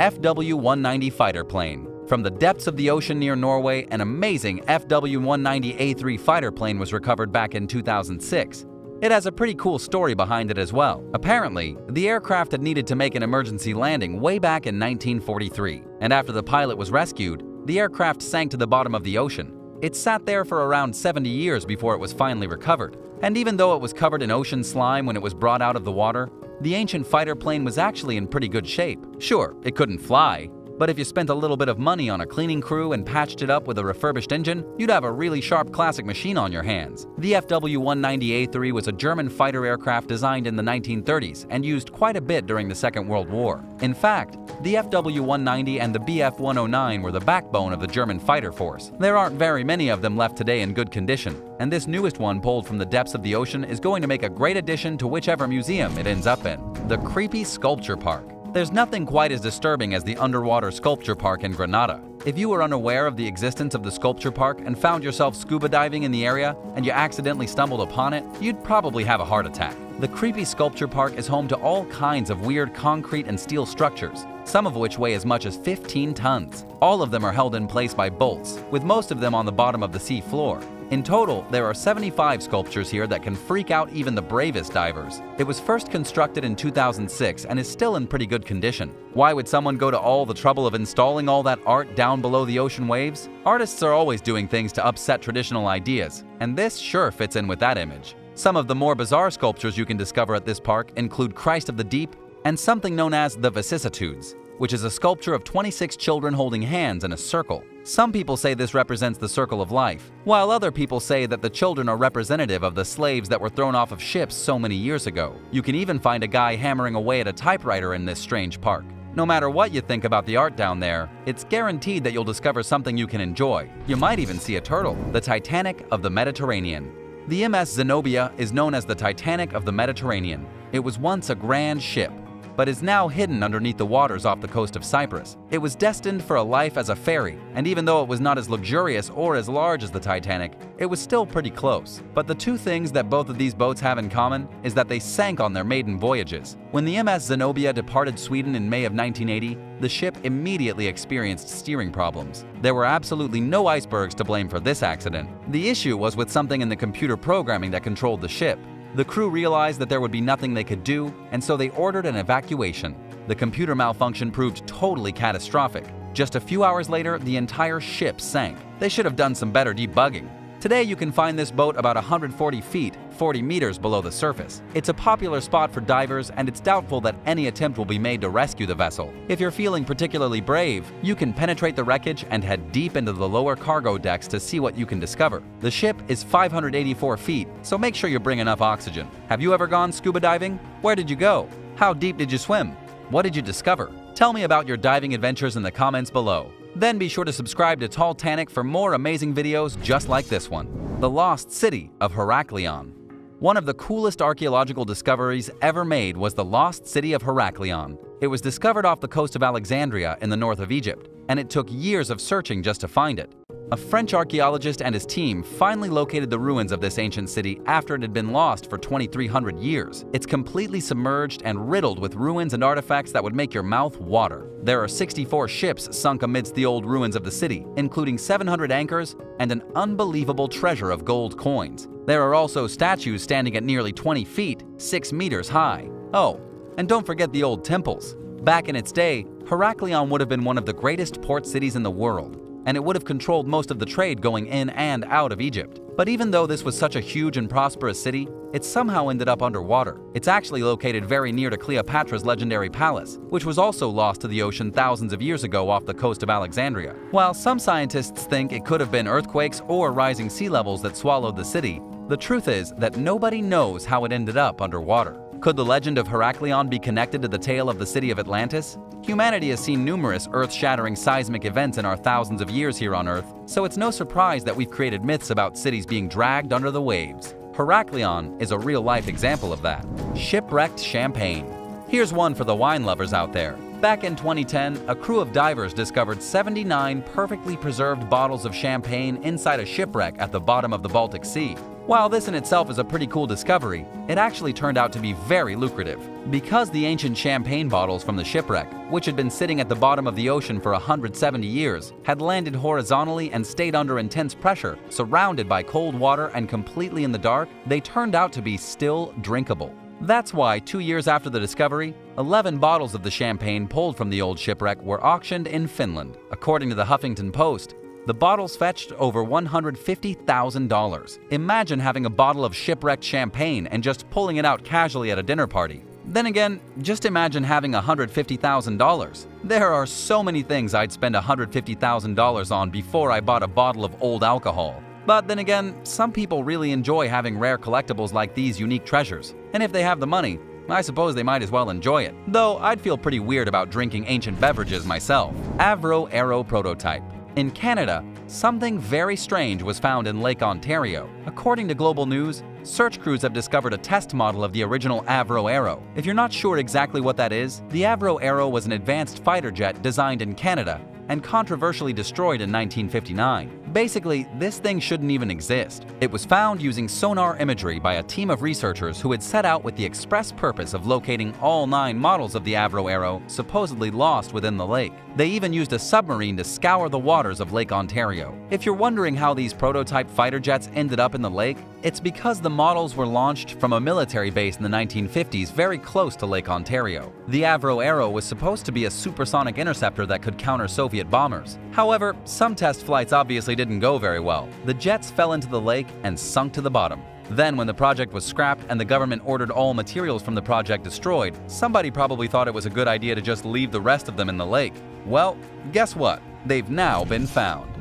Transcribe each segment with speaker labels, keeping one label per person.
Speaker 1: FW-190 fighter plane. From the depths of the ocean near Norway, an amazing FW-190A3 fighter plane was recovered back in 2006. It has a pretty cool story behind it as well. Apparently, the aircraft had needed to make an emergency landing way back in 1943, and after the pilot was rescued, the aircraft sank to the bottom of the ocean. It sat there for around 70 years before it was finally recovered. And even though it was covered in ocean slime when it was brought out of the water, the ancient fighter plane was actually in pretty good shape. Sure, it couldn't fly, but if you spent a little bit of money on a cleaning crew and patched it up with a refurbished engine, you'd have a really sharp classic machine on your hands. The FW-190A3 was a German fighter aircraft designed in the 1930s and used quite a bit during the Second World War. In fact, the FW-190 and the Bf-109 were the backbone of the German fighter force. There aren't very many of them left today in good condition, and this newest one pulled from the depths of the ocean is going to make a great addition to whichever museum it ends up in. The Creepy Sculpture Park. There's nothing quite as disturbing as the underwater sculpture park in Grenada. If you were unaware of the existence of the sculpture park and found yourself scuba diving in the area and you accidentally stumbled upon it, you'd probably have a heart attack. The Creepy Sculpture Park is home to all kinds of weird concrete and steel structures, some of which weigh as much as 15 tons. All of them are held in place by bolts, with most of them on the bottom of the sea floor. In total, there are 75 sculptures here that can freak out even the bravest divers. It was first constructed in 2006 and is still in pretty good condition. Why would someone go to all the trouble of installing all that art down below the ocean waves? Artists are always doing things to upset traditional ideas, and this sure fits in with that image. Some of the more bizarre sculptures you can discover at this park include Christ of the Deep and something known as the Vicissitudes, which is a sculpture of 26 children holding hands in a circle. Some people say this represents the circle of life, while other people say that the children are representative of the slaves that were thrown off of ships so many years ago. You can even find a guy hammering away at a typewriter in this strange park. No matter what you think about the art down there, it's guaranteed that you'll discover something you can enjoy. You might even see a turtle. The Titanic of the Mediterranean. The MS Zenobia is known as the Titanic of the Mediterranean. It was once a grand ship, but is now hidden underneath the waters off the coast of Cyprus. It was destined for a life as a ferry, and even though it was not as luxurious or as large as the Titanic, it was still pretty close. But the two things that both of these boats have in common is that they sank on their maiden voyages. When the MS Zenobia departed Sweden in May of 1980, the ship immediately experienced steering problems. There were absolutely no icebergs to blame for this accident. The issue was with something in the computer programming that controlled the ship. The crew realized that there would be nothing they could do, and so they ordered an evacuation. The computer malfunction proved totally catastrophic. Just a few hours later, the entire ship sank. They should have done some better debugging. Today, you can find this boat about 140 feet, 40 meters below the surface. It's a popular spot for divers, and it's doubtful that any attempt will be made to rescue the vessel. If you're feeling particularly brave, you can penetrate the wreckage and head deep into the lower cargo decks to see what you can discover. The ship is 584 feet, so make sure you bring enough oxygen. Have you ever gone scuba diving? Where did you go? How deep did you swim? What did you discover? Tell me about your diving adventures in the comments below. Then be sure to subscribe to Talltanic for more amazing videos just like this one. The Lost City of Heraklion. One of the coolest archaeological discoveries ever made was the Lost City of Heraklion. It was discovered off the coast of Alexandria in the north of Egypt, and it took years of searching just to find it. A French archaeologist and his team finally located the ruins of this ancient city after it had been lost for 2,300 years. It's completely submerged and riddled with ruins and artifacts that would make your mouth water. There are 64 ships sunk amidst the old ruins of the city, including 700 anchors and an unbelievable treasure of gold coins. There are also statues standing at nearly 20 feet, 6 meters high. Oh, and don't forget the old temples. Back in its day, Heraklion would have been one of the greatest port cities in the world, and it would have controlled most of the trade going in and out of Egypt. But even though this was such a huge and prosperous city, it somehow ended up underwater. It's actually located very near to Cleopatra's legendary palace, which was also lost to the ocean thousands of years ago off the coast of Alexandria. While some scientists think it could have been earthquakes or rising sea levels that swallowed the city, the truth is that nobody knows how it ended up underwater. Could the legend of Heraklion be connected to the tale of the city of Atlantis? Humanity has seen numerous earth-shattering seismic events in our thousands of years here on Earth, so it's no surprise that we've created myths about cities being dragged under the waves. Heraklion is a real-life example of that. Shipwrecked Champagne. Here's one for the wine lovers out there. Back in 2010, a crew of divers discovered 79 perfectly preserved bottles of champagne inside a shipwreck at the bottom of the Baltic Sea. While this in itself is a pretty cool discovery, it actually turned out to be very lucrative. Because the ancient champagne bottles from the shipwreck, which had been sitting at the bottom of the ocean for 170 years, had landed horizontally and stayed under intense pressure, surrounded by cold water and completely in the dark, they turned out to be still drinkable. That's why 2 years after the discovery, 11 bottles of the champagne pulled from the old shipwreck were auctioned in Finland. According to the Huffington Post, the bottles fetched over $150,000. Imagine having a bottle of shipwrecked champagne and just pulling it out casually at a dinner party. Then again, just imagine having $150,000. There are so many things I'd spend $150,000 on before I bought a bottle of old alcohol. But then again, some people really enjoy having rare collectibles like these unique treasures. And if they have the money, I suppose they might as well enjoy it. Though I'd feel pretty weird about drinking ancient beverages myself. Avro Aero prototype. In Canada, something very strange was found in Lake Ontario. According to Global News, search crews have discovered a test model of the original Avro Aero. If you're not sure exactly what that is, the Avro Aero was an advanced fighter jet designed in Canada and controversially destroyed in 1959. Basically, this thing shouldn't even exist. It was found using sonar imagery by a team of researchers who had set out with the express purpose of locating all 9 models of the Avro Aero supposedly lost within the lake. They even used a submarine to scour the waters of Lake Ontario. If you're wondering how these prototype fighter jets ended up in the lake, it's because the models were launched from a military base in the 1950s very close to Lake Ontario. The Avro Aero was supposed to be a supersonic interceptor that could counter Soviet bombers. However, some test flights obviously didn't go very well. The jets fell into the lake and sunk to the bottom. Then, when the project was scrapped and the government ordered all materials from the project destroyed, somebody probably thought it was a good idea to just leave the rest of them in the lake. Well, guess what? They've now been found.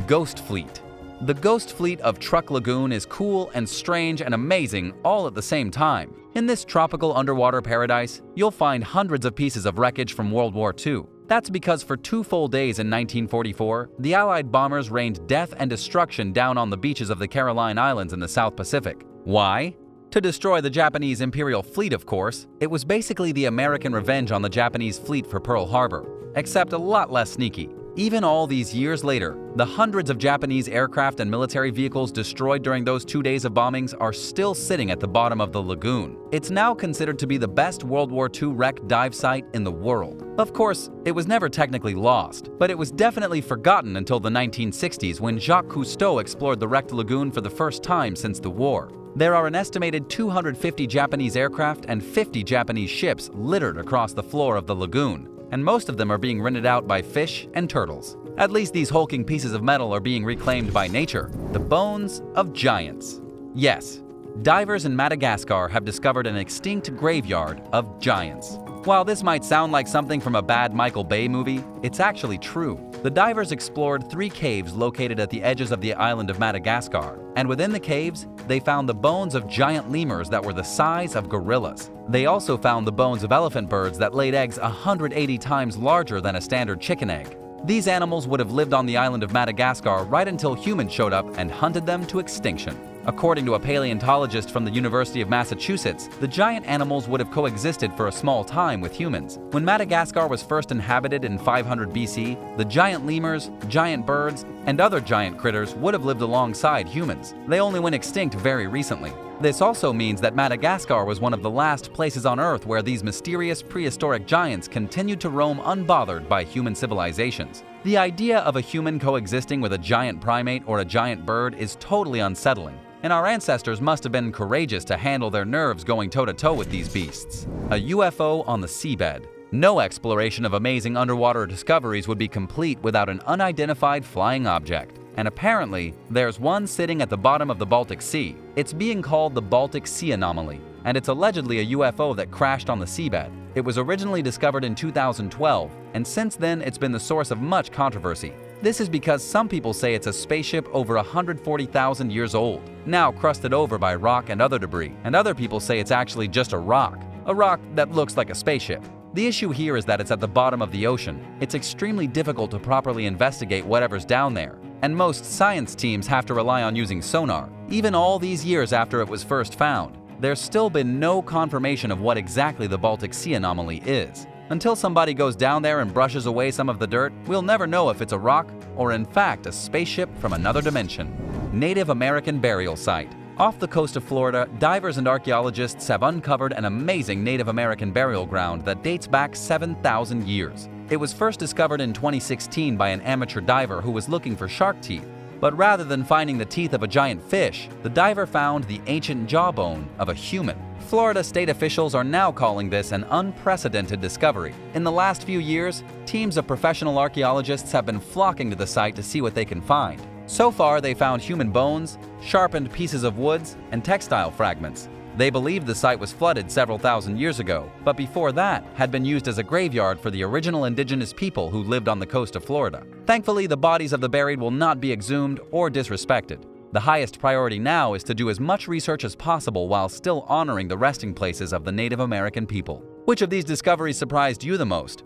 Speaker 1: Ghost Fleet. The Ghost Fleet of Truk Lagoon is cool and strange and amazing all at the same time. In this tropical underwater paradise, you'll find hundreds of pieces of wreckage from World War II. That's because for 2 full days in 1944, the Allied bombers rained death and destruction down on the beaches of the Caroline Islands in the South Pacific. Why? To destroy the Japanese Imperial fleet, of course. It was basically the American revenge on the Japanese fleet for Pearl Harbor, except a lot less sneaky. Even all these years later, the hundreds of Japanese aircraft and military vehicles destroyed during those 2 days of bombings are still sitting at the bottom of the lagoon. It's now considered to be the best World War II wreck dive site in the world. Of course, it was never technically lost, but it was definitely forgotten until the 1960s when Jacques Cousteau explored the wrecked lagoon for the first time since the war. There are an estimated 250 Japanese aircraft and 50 Japanese ships littered across the floor of the lagoon, and most of them are being rented out by fish and turtles. At least these hulking pieces of metal are being reclaimed by nature, the bones of giants. Yes, divers in Madagascar have discovered an extinct graveyard of giants. While this might sound like something from a bad Michael Bay movie, it's actually true. The divers explored 3 caves located at the edges of the island of Madagascar, and within the caves, they found the bones of giant lemurs that were the size of gorillas. They also found the bones of elephant birds that laid eggs 180 times larger than a standard chicken egg. These animals would have lived on the island of Madagascar right until humans showed up and hunted them to extinction. According to a paleontologist from the University of Massachusetts, the giant animals would have coexisted for a small time with humans. When Madagascar was first inhabited in 500 BC, the giant lemurs, giant birds, and other giant critters would have lived alongside humans. They only went extinct very recently. This also means that Madagascar was one of the last places on Earth where these mysterious prehistoric giants continued to roam unbothered by human civilizations. The idea of a human coexisting with a giant primate or a giant bird is totally unsettling, and our ancestors must have been courageous to handle their nerves going toe-to-toe with these beasts. A UFO on the seabed. No exploration of amazing underwater discoveries would be complete without an unidentified flying object. And apparently, there's one sitting at the bottom of the Baltic Sea. It's being called the Baltic Sea Anomaly, and it's allegedly a UFO that crashed on the seabed. It was originally discovered in 2012, and since then it's been the source of much controversy. This is because some people say it's a spaceship over 140,000 years old, now crusted over by rock and other debris, and other people say it's actually just a rock that looks like a spaceship. The issue here is that it's at the bottom of the ocean. It's extremely difficult to properly investigate whatever's down there, and most science teams have to rely on using sonar. Even all these years after it was first found, there's still been no confirmation of what exactly the Baltic Sea Anomaly is. Until somebody goes down there and brushes away some of the dirt, we'll never know if it's a rock or in fact a spaceship from another dimension. Native American burial site. Off the coast of Florida, divers and archaeologists have uncovered an amazing Native American burial ground that dates back 7,000 years. It was first discovered in 2016 by an amateur diver who was looking for shark teeth. But rather than finding the teeth of a giant fish, the diver found the ancient jawbone of a human. Florida state officials are now calling this an unprecedented discovery. In the last few years, teams of professional archaeologists have been flocking to the site to see what they can find. So far, they found human bones, sharpened pieces of woods, and textile fragments. They believe the site was flooded several thousand years ago, but before that had been used as a graveyard for the original indigenous people who lived on the coast of Florida. Thankfully, the bodies of the buried will not be exhumed or disrespected. The highest priority now is to do as much research as possible while still honoring the resting places of the Native American people. Which of these discoveries surprised you the most?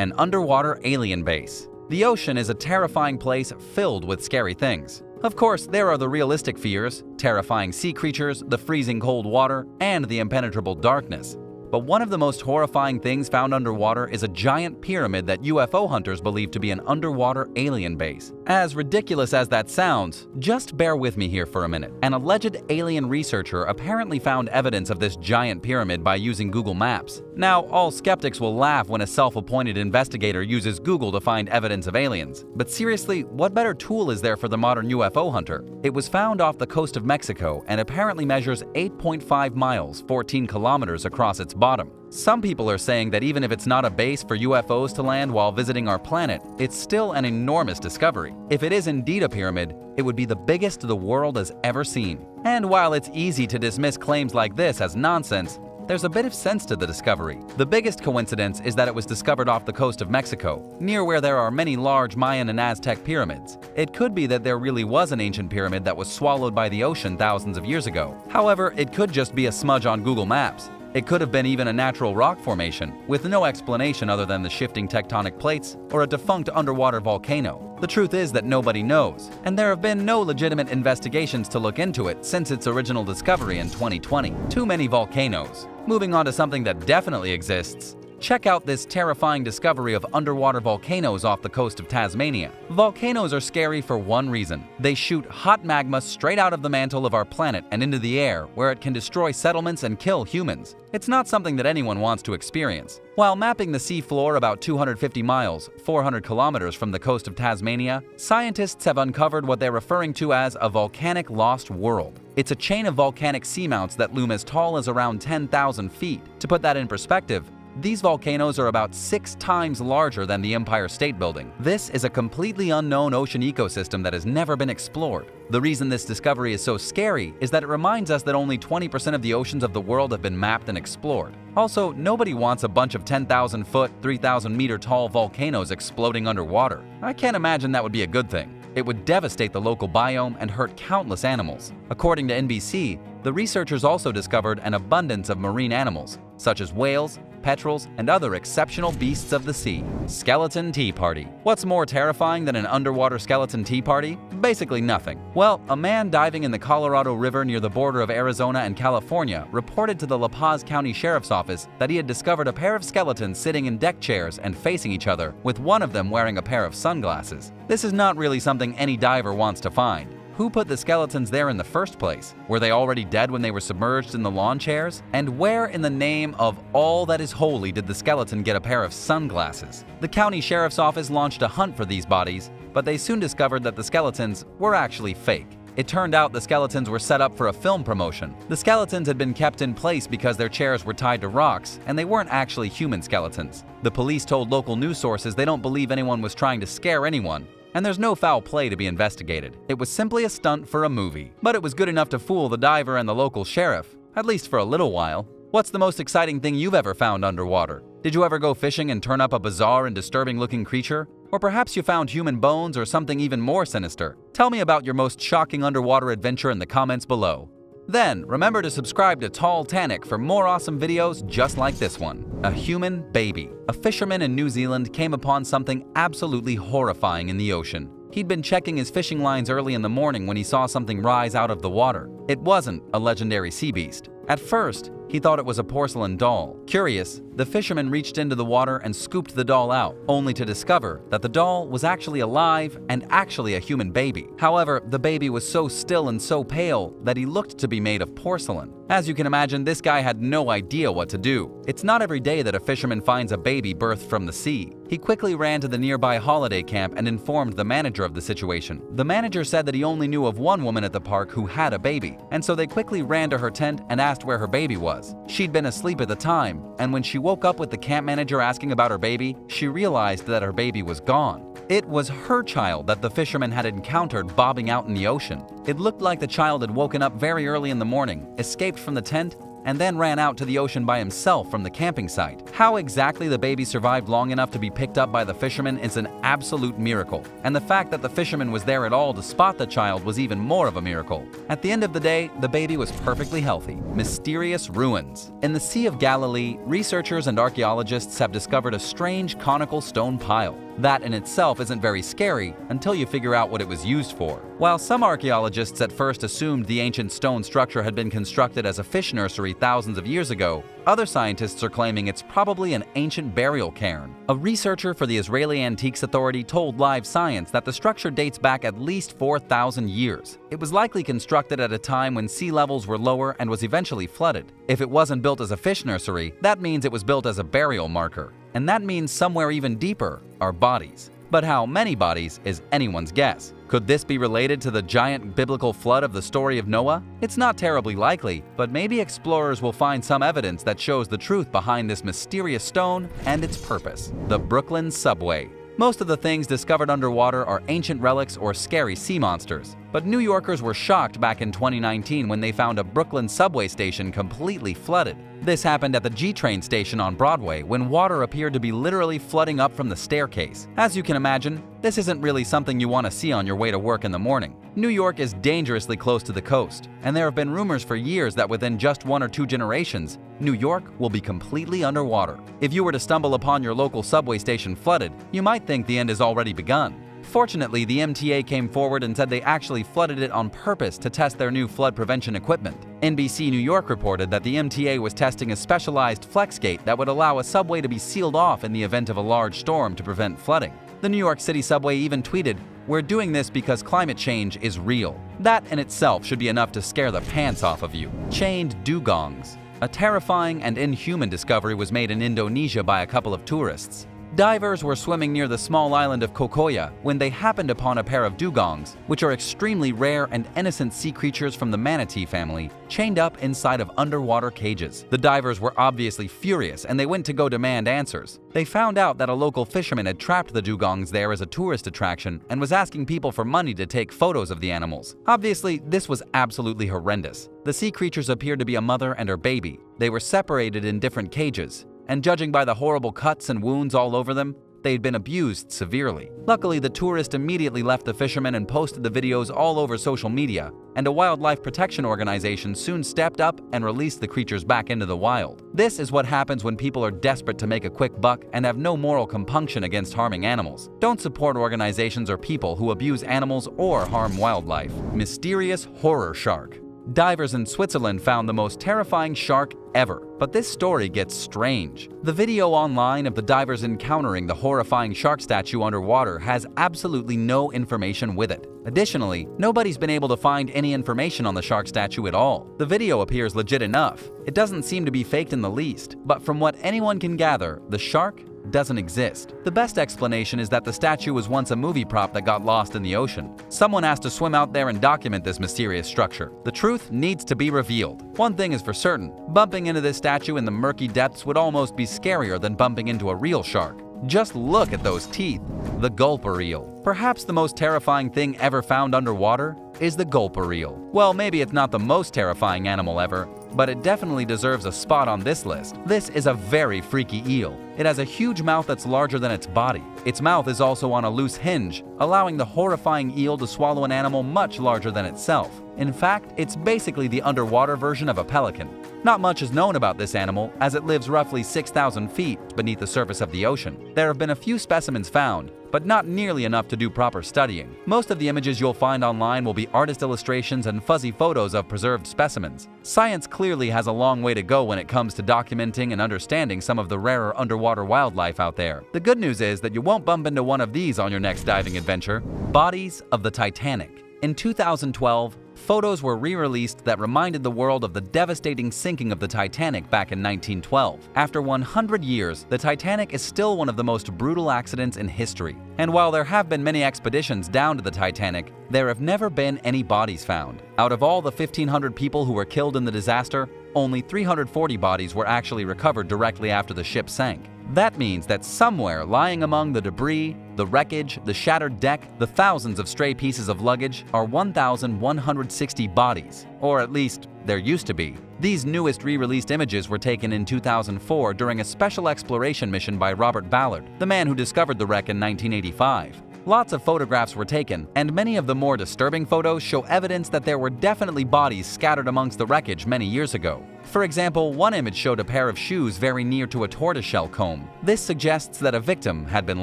Speaker 1: An underwater alien base. The ocean is a terrifying place filled with scary things. Of course, there are the realistic fears, terrifying sea creatures, the freezing cold water, and the impenetrable darkness. But one of the most horrifying things found underwater is a giant pyramid that UFO hunters believe to be an underwater alien base. As ridiculous as that sounds, just bear with me here for a minute. An alleged alien researcher apparently found evidence of this giant pyramid by using Google Maps. Now, all skeptics will laugh when a self-appointed investigator uses Google to find evidence of aliens. But seriously, what better tool is there for the modern UFO hunter? It was found off the coast of Mexico and apparently measures 8.5 miles, 14 kilometers across its bottom. Some people are saying that even if it's not a base for UFOs to land while visiting our planet, it's still an enormous discovery. If it is indeed a pyramid, it would be the biggest the world has ever seen. And while it's easy to dismiss claims like this as nonsense, there's a bit of sense to the discovery. The biggest coincidence is that it was discovered off the coast of Mexico, near where there are many large Mayan and Aztec pyramids. It could be that there really was an ancient pyramid that was swallowed by the ocean thousands of years ago. However, it could just be a smudge on Google Maps. It could have been even a natural rock formation, with no explanation other than the shifting tectonic plates or a defunct underwater volcano. The truth is that nobody knows, and there have been no legitimate investigations to look into it since its original discovery in 2020. Too many volcanoes. Moving on to something that definitely exists. Check out this terrifying discovery of underwater volcanoes off the coast of Tasmania. Volcanoes are scary for one reason. They shoot hot magma straight out of the mantle of our planet and into the air, where it can destroy settlements and kill humans. It's not something that anyone wants to experience. While mapping the sea floor about 250 miles, 400 kilometers from the coast of Tasmania, scientists have uncovered what they're referring to as a volcanic lost world. It's a chain of volcanic seamounts that loom as tall as around 10,000 feet. To put that in perspective, these volcanoes are about 6 times larger than the Empire State Building. This is a completely unknown ocean ecosystem that has never been explored. The reason this discovery is so scary is that it reminds us that only 20% of the oceans of the world have been mapped and explored. Also, nobody wants a bunch of 10,000-foot, 3,000-meter tall volcanoes exploding underwater. I can't imagine that would be a good thing. It would devastate the local biome and hurt countless animals. According to NBC, the researchers also discovered an abundance of marine animals, such as whales, petrels, and other exceptional beasts of the sea. Skeleton Tea Party. What's more terrifying than an underwater skeleton tea party? Basically nothing. Well, a man diving in the Colorado River near the border of Arizona and California reported to the La Paz County Sheriff's Office that he had discovered a pair of skeletons sitting in deck chairs and facing each other, with one of them wearing a pair of sunglasses. This is not really something any diver wants to find. Who put the skeletons there in the first place? Were they already dead when they were submerged in the lawn chairs? And where in the name of all that is holy did the skeleton get a pair of sunglasses? The county sheriff's office launched a hunt for these bodies, but they soon discovered that the skeletons were actually fake. It turned out the skeletons were set up for a film promotion. The skeletons had been kept in place because their chairs were tied to rocks, and they weren't actually human skeletons. The police told local news sources they don't believe anyone was trying to scare anyone, and there's no foul play to be investigated. It was simply a stunt for a movie. But it was good enough to fool the diver and the local sheriff, at least for a little while. What's the most exciting thing you've ever found underwater? Did you ever go fishing and turn up a bizarre and disturbing-looking creature? Or perhaps you found human bones or something even more sinister? Tell me about your most shocking underwater adventure in the comments below. Then, remember to subscribe to Talltanic for more awesome videos just like this one. A human baby. A fisherman in New Zealand came upon something absolutely horrifying in the ocean. He'd been checking his fishing lines early in the morning when he saw something rise out of the water. It wasn't a legendary sea beast. At first, he thought it was a porcelain doll. Curious, the fisherman reached into the water and scooped the doll out, only to discover that the doll was actually alive and actually a human baby. However, the baby was so still and so pale that he looked to be made of porcelain. As you can imagine, this guy had no idea what to do. It's not every day that a fisherman finds a baby birthed from the sea. He quickly ran to the nearby holiday camp and informed the manager of the situation. The manager said that he only knew of one woman at the park who had a baby, and so they quickly ran to her tent and asked where her baby was. She'd been asleep at the time, and when she woke up with the camp manager asking about her baby, she realized that her baby was gone. It was her child that the fisherman had encountered bobbing out in the ocean. It looked like the child had woken up very early in the morning, escaped from the tent, and then ran out to the ocean by himself from the camping site. How exactly the baby survived long enough to be picked up by the fisherman is an absolute miracle, and the fact that the fisherman was there at all to spot the child was even more of a miracle. At the end of the day, the baby was perfectly healthy. Mysterious ruins. In the Sea of Galilee, researchers and archaeologists have discovered a strange conical stone pile. That in itself isn't very scary until you figure out what it was used for. While some archaeologists at first assumed the ancient stone structure had been constructed as a fish nursery thousands of years ago, other scientists are claiming it's probably an ancient burial cairn. A researcher for the Israeli Antiques Authority told Live Science that the structure dates back at least 4,000 years. It was likely constructed at a time when sea levels were lower and was eventually flooded. If it wasn't built as a fish nursery, that means it was built as a burial marker. And that means somewhere even deeper are bodies. But how many bodies is anyone's guess. Could this be related to the giant biblical flood of the story of Noah? It's not terribly likely, but maybe explorers will find some evidence that shows the truth behind this mysterious stone and its purpose. The Brooklyn Subway. Most of the things discovered underwater are ancient relics or scary sea monsters. But New Yorkers were shocked back in 2019 when they found a Brooklyn subway station completely flooded. This happened at the G-Train station on Broadway when water appeared to be literally flooding up from the staircase. As you can imagine, this isn't really something you want to see on your way to work in the morning. New York is dangerously close to the coast, and there have been rumors for years that within just 1 or 2 generations, New York will be completely underwater. If you were to stumble upon your local subway station flooded, you might think the end has already begun. Fortunately, the MTA came forward and said they actually flooded it on purpose to test their new flood prevention equipment. NBC New York reported that the MTA was testing a specialized flex gate that would allow a subway to be sealed off in the event of a large storm to prevent flooding. The New York City subway even tweeted, "We're doing this because climate change is real." That in itself should be enough to scare the pants off of you. Chained dugongs. A terrifying and inhuman discovery was made in Indonesia by a couple of tourists. Divers were swimming near the small island of Kokoya when they happened upon a pair of dugongs, which are extremely rare and innocent sea creatures from the manatee family, chained up inside of underwater cages. The divers were obviously furious and they went to go demand answers. They found out that a local fisherman had trapped the dugongs there as a tourist attraction and was asking people for money to take photos of the animals. Obviously, this was absolutely horrendous. The sea creatures appeared to be a mother and her baby. They were separated in different cages, and judging by the horrible cuts and wounds all over them, they'd been abused severely. Luckily, the tourist immediately left the fisherman and posted the videos all over social media, and a wildlife protection organization soon stepped up and released the creatures back into the wild. This is what happens when people are desperate to make a quick buck and have no moral compunction against harming animals. Don't support organizations or people who abuse animals or harm wildlife. Mysterious horror shark. Divers in Switzerland found the most terrifying shark ever, but this story gets strange. The video online of the divers encountering the horrifying shark statue underwater has absolutely no information with it. Additionally, nobody's been able to find any information on the shark statue at all. The video appears legit enough. It doesn't seem to be faked in the least, but from what anyone can gather, the shark doesn't exist. The best explanation is that the statue was once a movie prop that got lost in the ocean. Someone has to swim out there and document this mysterious structure. The truth needs to be revealed. One thing is for certain, bumping into this statue in the murky depths would almost be scarier than bumping into a real shark. Just look at those teeth. The gulper eel. Perhaps the most terrifying thing ever found underwater is the gulper eel. Well, maybe it's not the most terrifying animal ever, but it definitely deserves a spot on this list. This is a very freaky eel. It has a huge mouth that's larger than its body. Its mouth is also on a loose hinge, allowing the horrifying eel to swallow an animal much larger than itself. In fact, it's basically the underwater version of a pelican. Not much is known about this animal, as it lives roughly 6,000 feet beneath the surface of the ocean. There have been a few specimens found, but not nearly enough to do proper studying. Most of the images you'll find online will be artist illustrations and fuzzy photos of preserved specimens. Science clearly has a long way to go when it comes to documenting and understanding some of the rarer underwater wildlife out there. The good news is that you won't bump into one of these on your next diving adventure. Bodies of the Titanic. In 2012, photos were re-released that reminded the world of the devastating sinking of the Titanic back in 1912. After 100 years, the Titanic is still one of the most brutal accidents in history. And while there have been many expeditions down to the Titanic, there have never been any bodies found. Out of all the 1,500 people who were killed in the disaster, only 340 bodies were actually recovered directly after the ship sank. That means that somewhere lying among the debris, the wreckage, the shattered deck, the thousands of stray pieces of luggage are 1,160 bodies, or at least there used to be. These newest re-released images were taken in 2004 during a special exploration mission by Robert Ballard, the man who discovered the wreck in 1985. Lots of photographs were taken, and many of the more disturbing photos show evidence that there were definitely bodies scattered amongst the wreckage many years ago. For example, one image showed a pair of shoes very near to a tortoiseshell comb. This suggests that a victim had been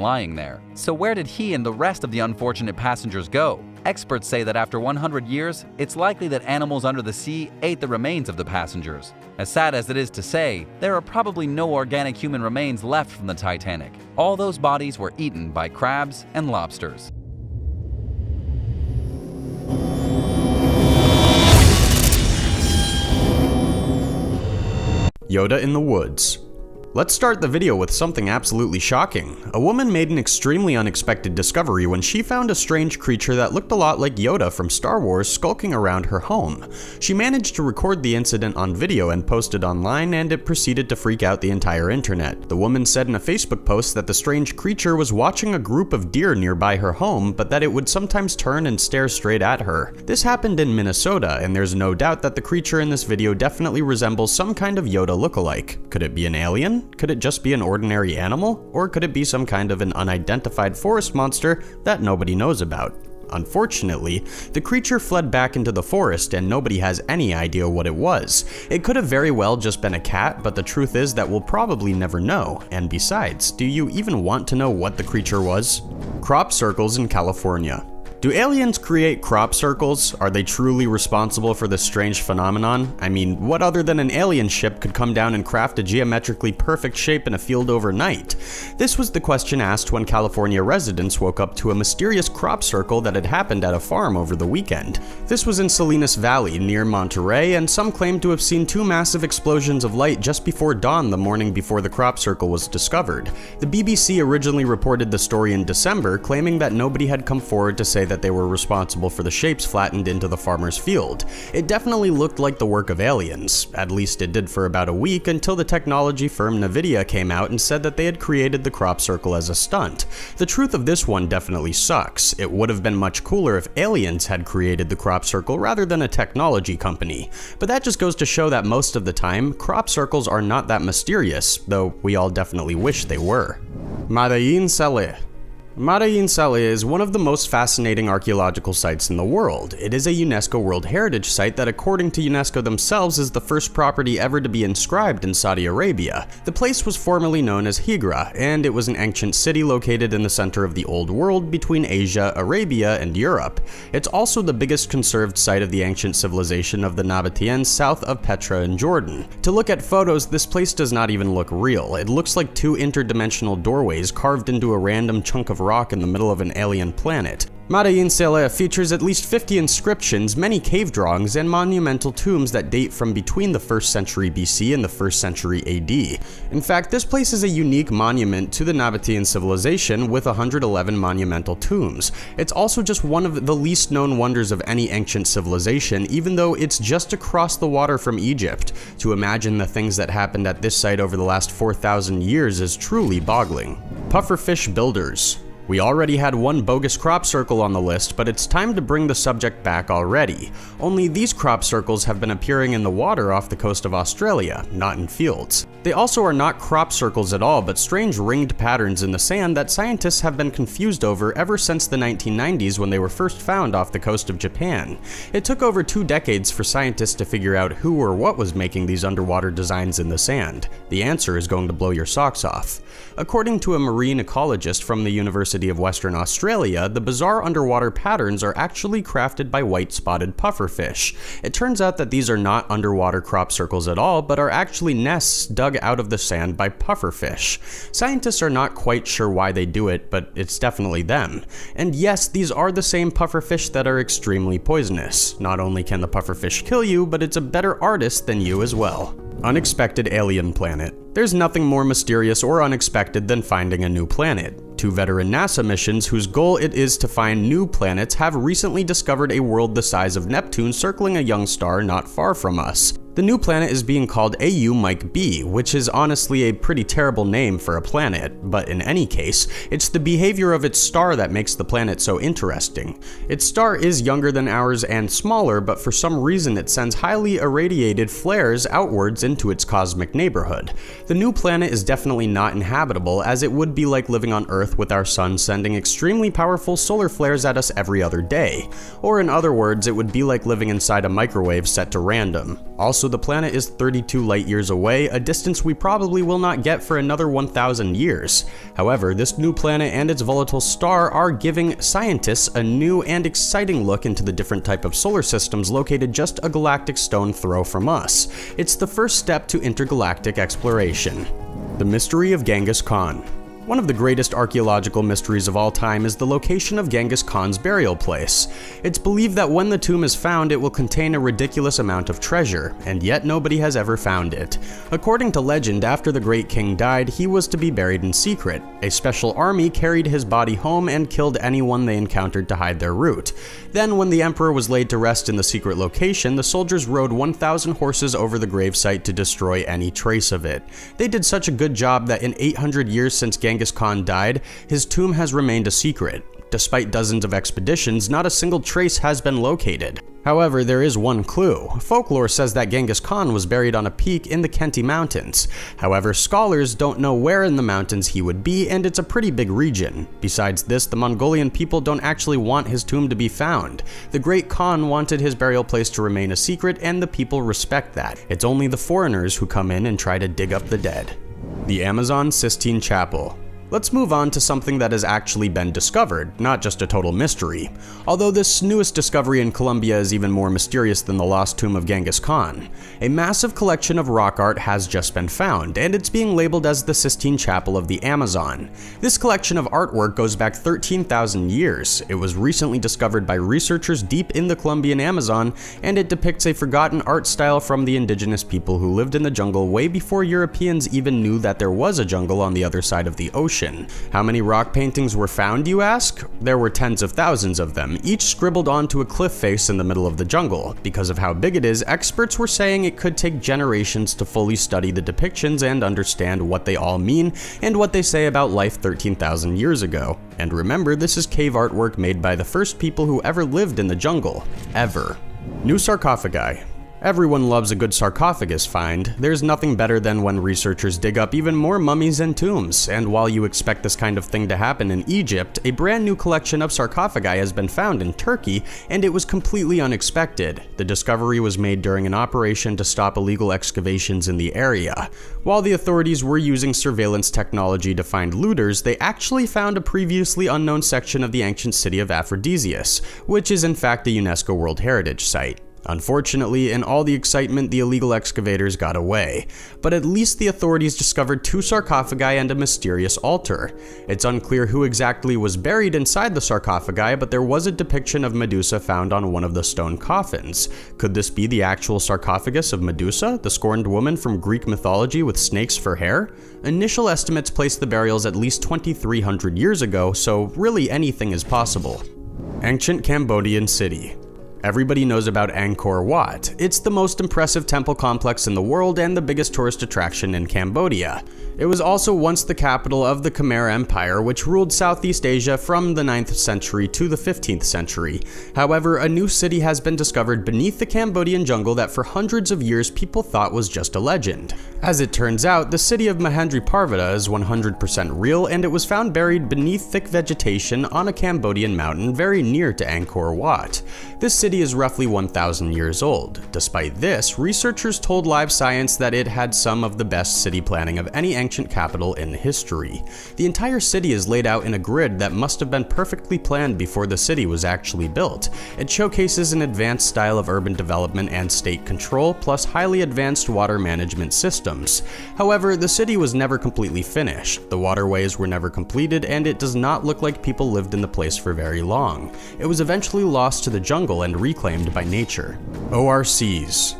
Speaker 1: lying there. So where did he and the rest of the unfortunate passengers go? Experts say that after 100 years, it's likely that animals under the sea ate the remains of the passengers. As sad as it is to say, there are probably no organic human remains left from the Titanic. All those bodies were eaten by crabs and lobsters.
Speaker 2: Yoda in the woods. Let's start the video with something absolutely shocking. A woman made an extremely unexpected discovery when she found a strange creature that looked a lot like Yoda from Star Wars skulking around her home. She managed to record the incident on video and post it online, and it proceeded to freak out the entire internet. The woman said in a Facebook post that the strange creature was watching a group of deer nearby her home, but that it would sometimes turn and stare straight at her. This happened in Minnesota, and there's no doubt that the creature in this video definitely resembles some kind of Yoda lookalike. Could it be an alien? Could it just be an ordinary animal? Or could it be some kind of an unidentified forest monster that nobody knows about? Unfortunately, the creature fled back into the forest and nobody has any idea what it was. It could have very well just been a cat, but the truth is that we'll probably never know. And besides, do you even want to know what the creature was? Crop circles in California. Do aliens create crop circles? Are they truly responsible for this strange phenomenon? I mean, what other than an alien ship could come down and craft a geometrically perfect shape in a field overnight? This was the question asked when California residents woke up to a mysterious crop circle that had happened at a farm over the weekend. This was in Salinas Valley, near Monterey, and some claim to have seen two massive explosions of light just before dawn the morning before the crop circle was discovered. The BBC originally reported the story in December, claiming that nobody had come forward to say that they were responsible for the shapes flattened into the farmer's field. It definitely looked like the work of aliens. At least it did for about a week, until the technology firm Nvidia came out and said that they had created the crop circle as a stunt. The truth of this one definitely sucks. It would have been much cooler if aliens had created the crop circle rather than a technology company. But that just goes to show that most of the time, crop circles are not that mysterious, though we all definitely wish they were. Medellin Saleh. Medellin Saleh is one of the most fascinating archaeological sites in the world. It is a UNESCO World Heritage Site that, according to UNESCO themselves, is the first property ever to be inscribed in Saudi Arabia. The place was formerly known as Hijra, and it was an ancient city located in the center of the Old World between Asia, Arabia, and Europe. It's also the biggest conserved site of the ancient civilization of the Nabateans south of Petra in Jordan. To look at photos, this place does not even look real. It looks like two interdimensional doorways carved into a random chunk of rock in the middle of an alien planet. Medellin Saleh features at least 50 inscriptions, many cave drawings, and monumental tombs that date from between the 1st century BC and the 1st century AD. In fact, this place is a unique monument to the Nabatean civilization with 111 monumental tombs. It's also just one of the least known wonders of any ancient civilization, even though it's just across the water from Egypt. To imagine the things that happened at this site over the last 4,000 years is truly boggling. Pufferfish builders. We already had one bogus crop circle on the list, but it's time to bring the subject back already. Only these crop circles have been appearing in the water off the coast of Australia, not in fields. They also are not crop circles at all, but strange ringed patterns in the sand that scientists have been confused over ever since the 1990s when they were first found off the coast of Japan. It took over 2 decades for scientists to figure out who or what was making these underwater designs in the sand. The answer is going to blow your socks off. According to a marine ecologist from the University of Western Australia, the bizarre underwater patterns are actually crafted by white-spotted pufferfish. It turns out that these are not underwater crop circles at all, but are actually nests dug out of the sand by pufferfish. Scientists are not quite sure why they do it, but it's definitely them. And yes, these are the same pufferfish that are extremely poisonous. Not only can the pufferfish kill you, but it's a better artist than you as well. Unexpected alien planet. There's nothing more mysterious or unexpected than finding a new planet. 2 veteran NASA missions whose goal it is to find new planets have recently discovered a world the size of Neptune circling a young star not far from us. The new planet is being called AU Mike B, which is honestly a pretty terrible name for a planet, but in any case, it's the behavior of its star that makes the planet so interesting. Its star is younger than ours and smaller, but for some reason it sends highly irradiated flares outwards into its cosmic neighborhood. The new planet is definitely not inhabitable, as it would be like living on Earth with our sun sending extremely powerful solar flares at us every other day. Or in other words, it would be like living inside a microwave set to random. Also, the planet is 32 light years away, a distance we probably will not get for another 1,000 years. However, this new planet and its volatile star are giving scientists a new and exciting look into the different type of solar systems located just a galactic stone throw from us. It's the first step to intergalactic exploration. The mystery of Genghis Khan. One of the greatest archaeological mysteries of all time is the location of Genghis Khan's burial place. It's believed that when the tomb is found, it will contain a ridiculous amount of treasure, and yet nobody has ever found it. According to legend, after the great king died, he was to be buried in secret. A special army carried his body home and killed anyone they encountered to hide their route. Then, when the emperor was laid to rest in the secret location, the soldiers rode 1,000 horses over the gravesite to destroy any trace of it. They did such a good job that in 800 years since Genghis Khan died, his tomb has remained a secret. Despite dozens of expeditions, not a single trace has been located. However, there is one clue. Folklore says that Genghis Khan was buried on a peak in the Khenti Mountains. However, scholars don't know where in the mountains he would be, and it's a pretty big region. Besides this, the Mongolian people don't actually want his tomb to be found. The great Khan wanted his burial place to remain a secret, and the people respect that. It's only the foreigners who come in and try to dig up the dead. The Amazon Sistine Chapel. Let's move on to something that has actually been discovered, not just a total mystery. Although this newest discovery in Colombia is even more mysterious than the lost tomb of Genghis Khan. A massive collection of rock art has just been found, and it's being labeled as the Sistine Chapel of the Amazon. This collection of artwork goes back 13,000 years. It was recently discovered by researchers deep in the Colombian Amazon, and it depicts a forgotten art style from the indigenous people who lived in the jungle way before Europeans even knew that there was a jungle on the other side of the ocean. How many rock paintings were found, you ask? There were tens of thousands of them, each scribbled onto a cliff face in the middle of the jungle. Because of how big it is, experts were saying it could take generations to fully study the depictions and understand what they all mean and what they say about life 13,000 years ago. And remember, this is cave artwork made by the first people who ever lived in the jungle. Ever. New sarcophagi. Everyone loves a good sarcophagus find. There's nothing better than when researchers dig up even more mummies and tombs, and while you expect this kind of thing to happen in Egypt, a brand new collection of sarcophagi has been found in Turkey, and it was completely unexpected. The discovery was made during an operation to stop illegal excavations in the area. While the authorities were using surveillance technology to find looters, they actually found a previously unknown section of the ancient city of Aphrodisias, which is in fact a UNESCO World Heritage Site. Unfortunately, in all the excitement, the illegal excavators got away, but at least the authorities discovered 2 sarcophagi and a mysterious altar. It's unclear who exactly was buried inside the sarcophagi, but there was a depiction of Medusa found on one of the stone coffins. Could this be the actual sarcophagus of Medusa, the scorned woman from Greek mythology with snakes for hair? Initial estimates place the burials at least 2,300 years ago, so really anything is possible. Ancient Cambodian city. Everybody knows about Angkor Wat. It's the most impressive temple complex in the world and the biggest tourist attraction in Cambodia. It was also once the capital of the Khmer Empire, which ruled Southeast Asia from the 9th century to the 15th century. However, a new city has been discovered beneath the Cambodian jungle that for hundreds of years people thought was just a legend. As it turns out, the city of Mahendriparvata is 100% real, and it was found buried beneath thick vegetation on a Cambodian mountain very near to Angkor Wat. This city is roughly 1,000 years old. Despite this, researchers told Live Science that it had some of the best city planning of any ancient capital in history. The entire city is laid out in a grid that must have been perfectly planned before the city was actually built. It showcases an advanced style of urban development and state control, plus highly advanced water management systems. However, the city was never completely finished. The waterways were never completed, and it does not look like people lived in the place for very long. It was eventually lost to the jungle and reclaimed by nature. ORCs.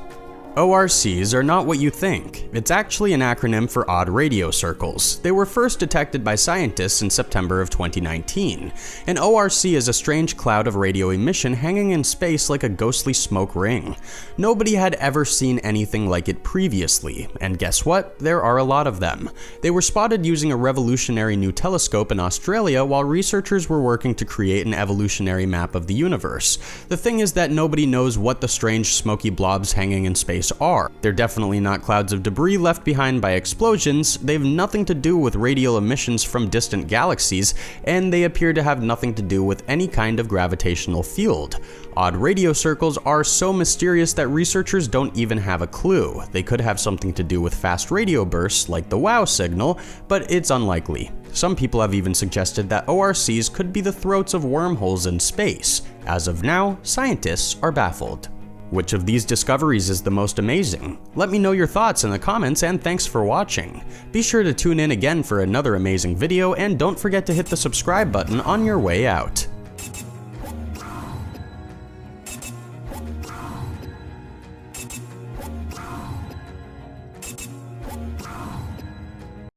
Speaker 2: ORCs are not what you think. It's actually an acronym for Odd Radio Circles. They were first detected by scientists in September of 2019. An ORC is a strange cloud of radio emission hanging in space like a ghostly smoke ring. Nobody had ever seen anything like it previously, and guess what? There are a lot of them. They were spotted using a revolutionary new telescope in Australia while researchers were working to create an evolutionary map of the universe. The thing is that nobody knows what the strange smoky blobs hanging in space are. They're definitely not clouds of debris left behind by explosions, they've nothing to do with radial emissions from distant galaxies, and they appear to have nothing to do with any kind of gravitational field. Odd radio circles are so mysterious that researchers don't even have a clue. They could have something to do with fast radio bursts like the WOW signal, but it's unlikely. Some people have even suggested that ORCs could be the throats of wormholes in space. As of now, scientists are baffled. Which of these discoveries is the most amazing? Let me know your thoughts in the comments, and thanks for watching. Be sure to tune in again for another amazing video, and don't forget to hit the subscribe button on your way out.